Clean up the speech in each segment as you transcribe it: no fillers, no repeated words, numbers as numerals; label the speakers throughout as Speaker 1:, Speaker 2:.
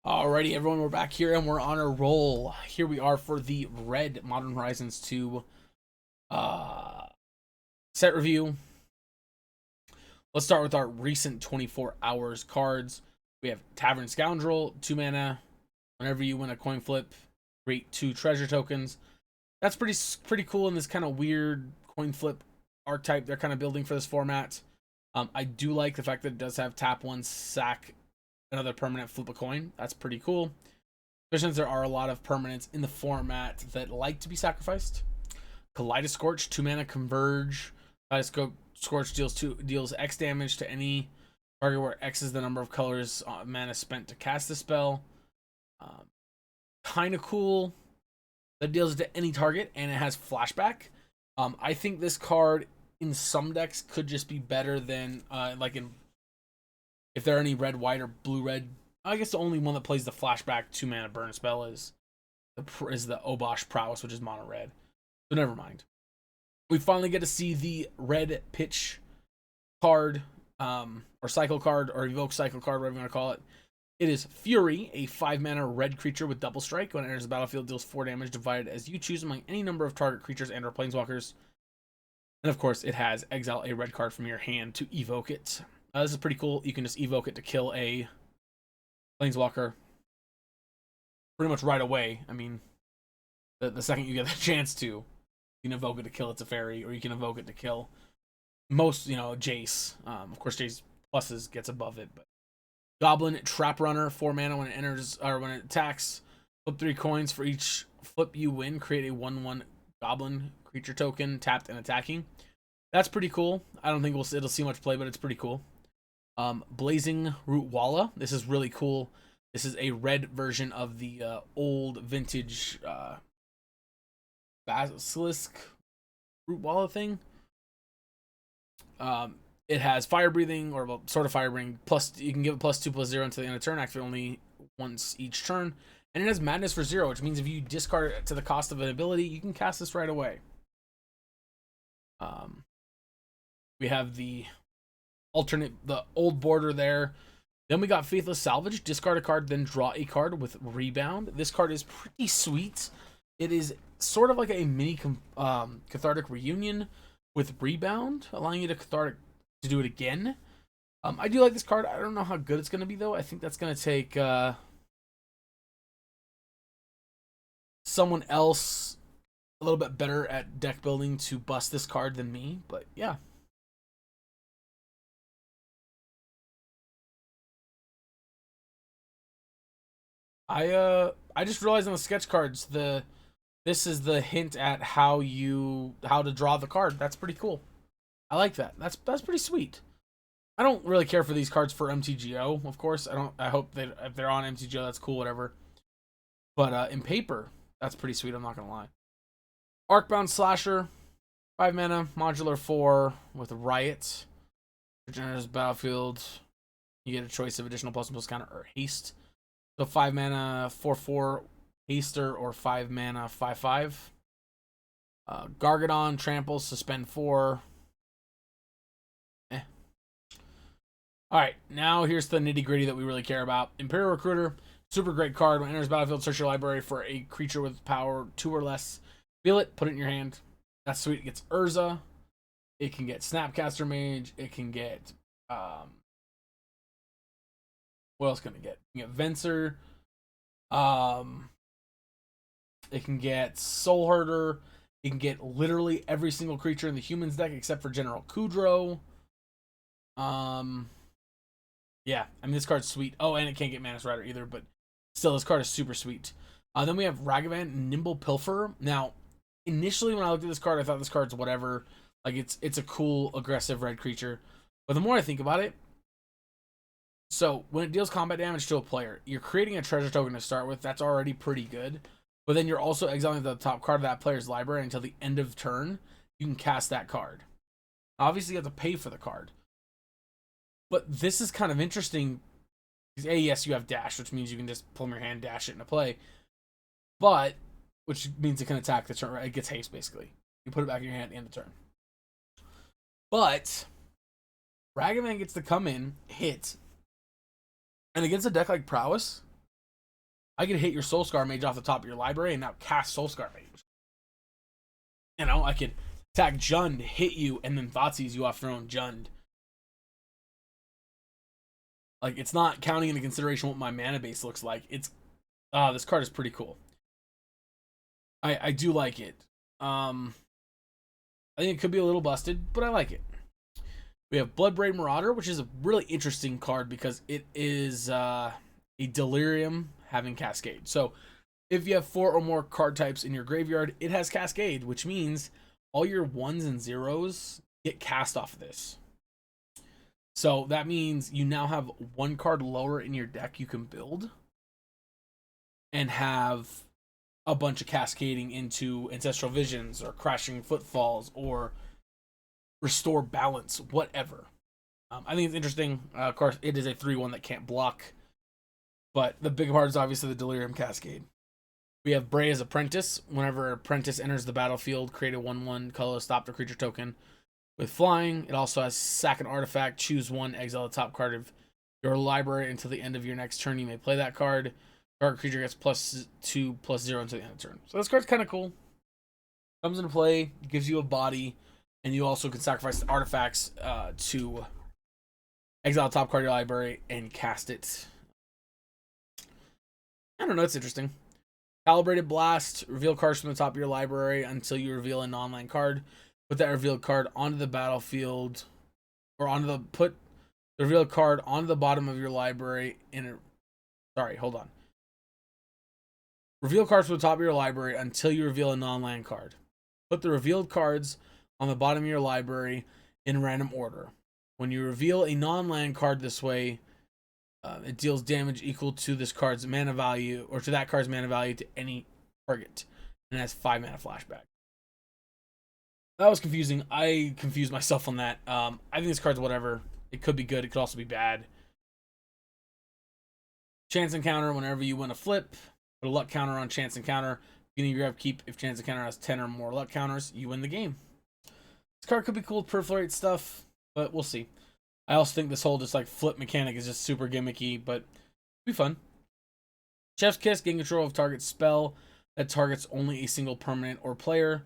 Speaker 1: Alrighty, everyone, we're back here and we're on a roll. Here we are for the Red Modern Horizons 2 set review. Let's start with our recent 24 hours cards. We have Tavern Scoundrel, 2 mana. Whenever you win a coin flip, create 2 treasure tokens. That's pretty cool in this kind of weird coin flip archetype they're kind of building for this format. I do like the fact that it does have tap 1, sack another permanent, flip a coin. That's pretty cool. Especially since there are a lot of permanents in the format that like to be sacrificed. Colitis Scorch, 2 mana, converge. Colitis Scorch deals X damage to any target where X is the number of colors mana spent to cast the spell. Kind of cool. That deals to any target, and it has flashback. I think this card in some decks could just be better than if there are any red, white, or blue, red. I guess the only one that plays the flashback 2 mana burn spell is the Obosh Prowess, which is mono red. So never mind. We finally get to see the red pitch card, or cycle card, or evoke cycle card, whatever you want to call it. It is Fury, a 5 mana red creature with double strike. When it enters the battlefield, deals 4 damage divided as you choose among any number of target creatures and/or planeswalkers. And of course, it has exile a red card from your hand to evoke it. This is pretty cool. You can just evoke it to kill a planeswalker pretty much right away. I mean, the second you get the chance to, you can evoke it to kill its a fairy, or you can evoke it to kill most, Jace. Of course, Jace pluses gets above it, but Goblin, Trap Runner, 4 mana. When it enters, or when it attacks, flip 3 coins. For each flip you win, create a 1/1 Goblin creature token, tapped and attacking. That's pretty cool. I don't think it'll see much play, but it's pretty cool. Blazing Root Walla. This is really cool. This is a red version of the old vintage Basilisk Root Walla thing. It has fire breathing, or well, sort of fire breathing. Plus, you can give it +2/+0 until the end of turn. Activate only once each turn. And it has Madness for 0, which means if you discard it to the cost of an ability, you can cast this right away. We have the old border there. Then we got Faithless Salvage. Discard a card, then draw a card with Rebound. This card is pretty sweet. It is sort of like a mini Cathartic Reunion with Rebound, allowing you to do it again. I do like this card. I don't know how good it's going to be, though. I think that's going to take someone else a little bit better at deck building to bust this card than me. But yeah. I just realized on the sketch cards this is the hint at how to draw the card. That's pretty cool. I like that. That's pretty sweet. I don't really care for these cards for MTGO, of course. I hope that if they're on MTGO, that's cool, whatever. But in paper, that's pretty sweet, I'm not gonna lie. Arcbound Slasher, 5 mana, modular 4 with Riot. Regenerates battlefield. You get a choice of additional plus counter or haste. So 5 mana, 4/4 haster, or 5 mana, 5/5. Gargadon, trample, suspend 4. Alright, now here's the nitty gritty that we really care about. Imperial Recruiter, super great card. When it enters battlefield, search your library for a creature with power 2 or less. Feel it, put it in your hand. That's sweet. It gets Urza. It can get Snapcaster Mage. It can get what else can it get? You can get Venser. It can get Soul Herder. It can get literally every single creature in the humans deck except for General Kudrow. Yeah, I mean, this card's sweet. Oh, and it can't get Manus Rider either, but still, this card is super sweet. Then we have Ragaman, Nimble, Pilfer. Now, initially when I looked at this card, I thought this card's whatever. Like, it's a cool, aggressive red creature. But the more I think about it, so when it deals combat damage to a player, you're creating a treasure token to start with. That's already pretty good. But then you're also exiling the top card of that player's library until the end of turn. You can cast that card. Obviously, you have to pay for the card. But this is kind of interesting. Because yes, you have dash, which means you can just pull from your hand, dash it into play. But, which means it can attack the turn. Right? It gets haste, basically. You put it back in your hand at the end of the turn. But Ragaman gets to come in, hit, and against a deck like Prowess, I could hit your Soulscar Mage off the top of your library and now cast Soulscar Mage. You know, I could attack Jund, hit you, and then Thoughtseize you off your own Jund. Like, it's not counting into consideration what my mana base looks like. It's this card is pretty cool. I do like it. I think it could be a little busted, but I like it. We have Braid Marauder, which is a really interesting card because it is a Delirium having Cascade. So if you have 4 or more card types in your graveyard, it has Cascade, which means all your 1s and 0s get cast off of this. So that means you now have 1 card lower in your deck you can build and have a bunch of cascading into Ancestral Visions or Crashing Footfalls or Restore Balance, whatever. I think it's interesting. Of course, it is a 3/1 that can't block, but the big part is obviously the Delirium Cascade. We have Bray's Apprentice. Whenever Apprentice enters the battlefield, create a 1/1 colorless stop the creature token with flying. It also has sack an artifact, choose 1, exile the top card of your library until the end of your next turn. You may play that card. Target creature gets +2/+0 until the end of the turn. So this card's kind of cool. Comes into play, gives you a body, and you also can sacrifice artifacts to exile the top card of your library and cast it. I don't know, it's interesting. Calibrated Blast, reveal cards from the top of your library until you reveal a non-land card. Put that revealed card onto the battlefield, or put the revealed card onto the bottom of your library hold on. Reveal cards from the top of your library until you reveal a non-land card. Put the revealed cards on the bottom of your library in random order. When you reveal a non-land card this way, it deals damage equal to this card's mana value, or to that card's mana value to any target, and has 5 mana flashback. That was confusing. I confused myself on that. I think this card's whatever. It could be good. It could also be bad. Chance Encounter. Whenever you win a flip, put a luck counter on Chance Encounter. Beginning of your upkeep, if Chance Encounter has 10 or more luck counters, you win the game. This card could be cool to perforate stuff, but we'll see. I also think this whole just like flip mechanic is just super gimmicky, but it'll be fun. Chef's Kiss, gain control of target spell that targets only a single permanent or player.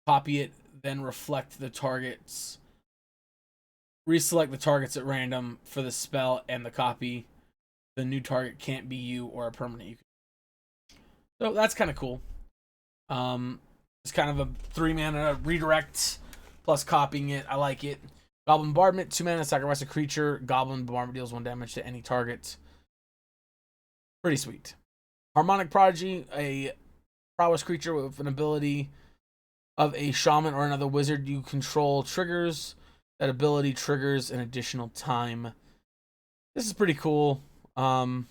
Speaker 1: Copy it, then reflect the targets. Reselect the targets at random for the spell and the copy. The new target can't be you or a permanent. So that's kind of cool. It's kind of a 3 mana redirect plus copying it. I like it. Goblin Bombardment, 2 mana, sacrifice a creature. Goblin Bombardment deals 1 damage to any target. Pretty sweet. Harmonic Prodigy, a prowess creature with an ability of a shaman or another wizard you control triggers. That ability triggers an additional time. This is pretty cool. Kind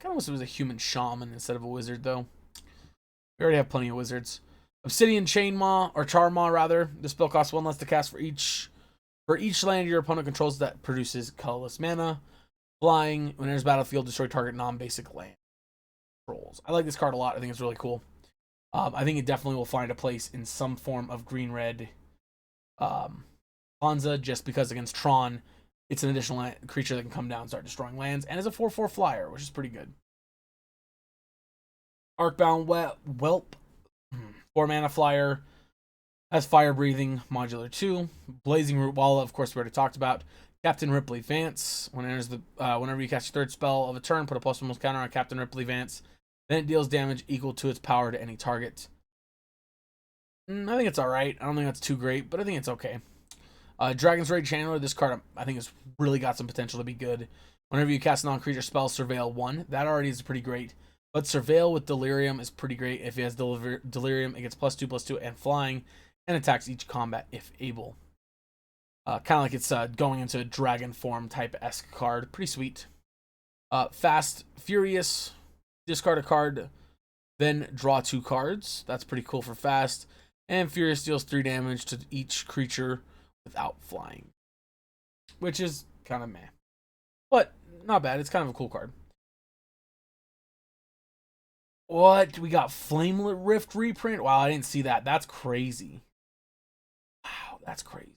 Speaker 1: of wish it was a human shaman instead of a wizard, though. We already have plenty of wizards. Obsidian Chainmaw, or Charmaw rather. The spell costs 1 less to cast for each land your opponent controls that produces colorless mana. Flying, when enters battlefield, destroy target non-basic land controls. I like this card a lot. I think it's really cool. I think it definitely will find a place in some form of green-red Hansa, just because against Tron, it's an additional creature that can come down and start destroying lands, and is a 4/4 flyer, which is pretty good. Arcbound Whelp, 4 mana flyer, has fire breathing, modular 2. Blazing Root Walla, of course, we already talked about. Captain Ripley Vance, whenever you cast your 3rd spell of a turn, put a +1 counter on Captain Ripley Vance. Then it deals damage equal to its power to any target. I think it's alright. I don't think that's too great, but I think it's okay. Dragon's Rage Channeler, this card I think has really got some potential to be good. Whenever you cast a non-creature spell, Surveil 1. That already is pretty great. But Surveil with Delirium is pretty great. If he has Delirium, it gets +2/+2 and flying, and attacks each combat if able. Kind of like it's going into a dragon form type-esque card. Pretty sweet. Fast Furious, discard a card, then draw 2 cards. That's pretty cool for fast. And Furious deals 3 damage to each creature without flying, which is kind of meh, but not bad. It's kind of a cool card. What we got? Flamelet Rift reprint. Wow, I didn't see that. That's crazy. Wow, that's crazy.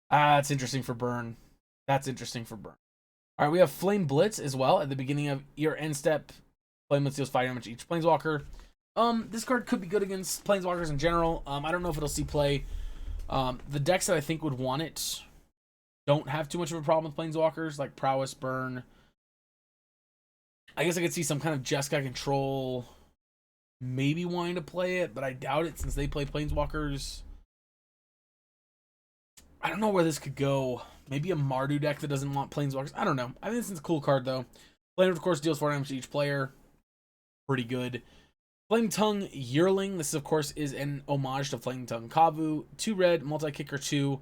Speaker 1: That's interesting for Burn. All right, we have Flame Blitz as well. At the beginning of your end step, Flamelet deals 5 damage each Planeswalker. This card could be good against Planeswalkers in general. I don't know if it'll see play. The decks that I think would want it don't have too much of a problem with Planeswalkers, like Prowess, Burn. I guess I could see some kind of Jeskai control maybe wanting to play it, but I doubt it since they play Planeswalkers. I don't know where this could go. Maybe a Mardu deck that doesn't want Planeswalkers. I don't know. I think this is a cool card, though. Flamelet, of course, deals 4 damage to each player. Pretty good. Flame Tongue Yearling. This, of course, is an homage to Flame Tongue Kavu. 2 red, multi-kicker 2.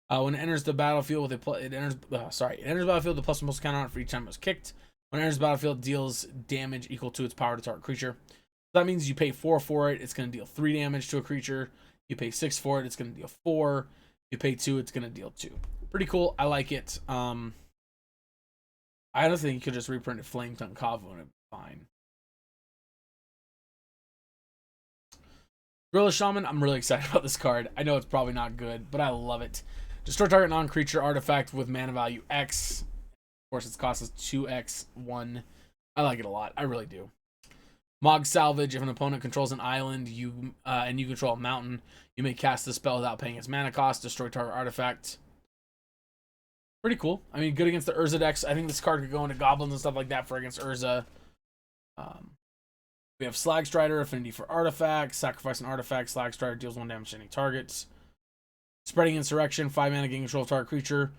Speaker 1: When it enters the battlefield with it enters the battlefield with a +1/+1 counter on it for each time it was kicked. When it enters the battlefield, deals damage equal to its power to target creature. So that means you pay 4 for it, it's going to deal 3 damage to a creature. You pay 6 for it, it's going to deal 4. You pay 2, it's going to deal 2. Pretty cool. I like it. I honestly think you could just reprint it Flame Tongue Kavu and it'd be fine. Gorilla Shaman, I'm really excited about this card. I know it's probably not good, but I love it. Destroy target non-creature artifact with mana value X. Of course, its cost is 2x1. I like it a lot. I really do. Mog Salvage. If an opponent controls an island and you control a mountain, you may cast the spell without paying its mana cost. Destroy target artifact. Pretty cool. I mean, good against the Urza decks. I think this card could go into Goblins and stuff like that for against Urza. We have Slagstrider, affinity for artifacts. Sacrifice an artifact. Slagstrider deals 1 damage to any targets. Spreading Insurrection. 5 mana, gain control of target creature.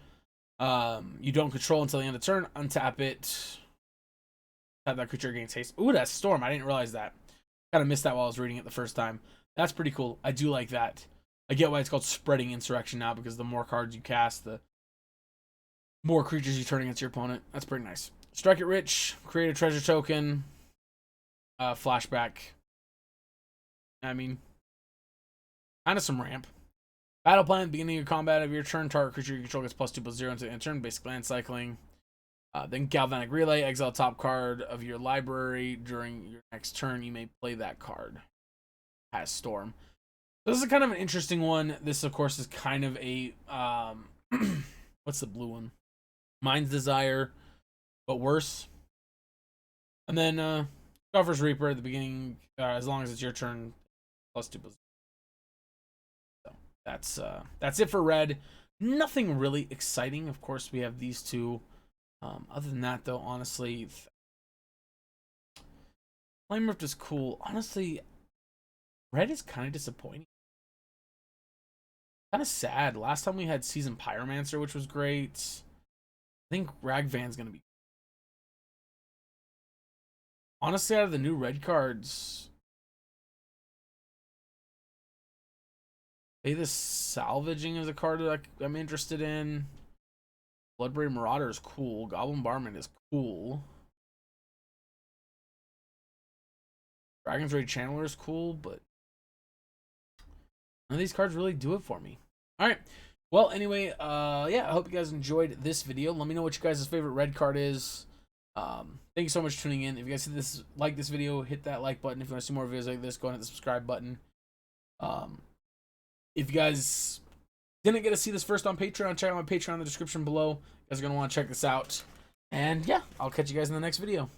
Speaker 1: You don't control until the end of the turn. Untap it. Tap that creature against haste. Ooh, that's Storm. I didn't realize that. Kind of missed that while I was reading it the first time. That's pretty cool. I do like that. I get why it's called Spreading Insurrection now, because the more cards you cast, the more creatures you turn against your opponent. That's pretty nice. Strike it rich. Create a treasure token. Flashback. I mean, kind of some ramp. Battle plan. Beginning of combat of your turn, target creature you control gets +2/+0 until the end of turn. Basic land cycling. Then Galvanic Relay. Exile top card of your library. During your next turn, you may play that card. Has Storm. This is kind of an interesting one. This, of course, is kind of a what's the blue one? Mind's Desire, but worse. And then Covers Reaper at the beginning, as long as it's your turn, +2/+0. So that's it for red. Nothing really exciting. Of course, we have these two. Other than that, though, honestly, Flame Rift is cool. Honestly, red is kind of disappointing. Kind of sad. Last time we had Season Pyromancer, which was great. I think Ragvan's gonna be. Honestly, out of the new red cards, Faithless Salvaging is a card that I'm interested in. Bloodbraid Marauder is cool. Goblin Barman is cool. Dragon's Rage Channeler is cool, but none of these cards really do it for me. All right. Well, anyway, yeah, I hope you guys enjoyed this video. Let me know what you guys' favorite red card is. Thank you so much for tuning in. If you guys like this video, hit that like button. If you want to see more videos like this, go ahead and hit the subscribe button. If you guys didn't get to see this first on Patreon, check out my Patreon in the description below. You guys are going to want to check this out. And yeah, I'll catch you guys in the next video.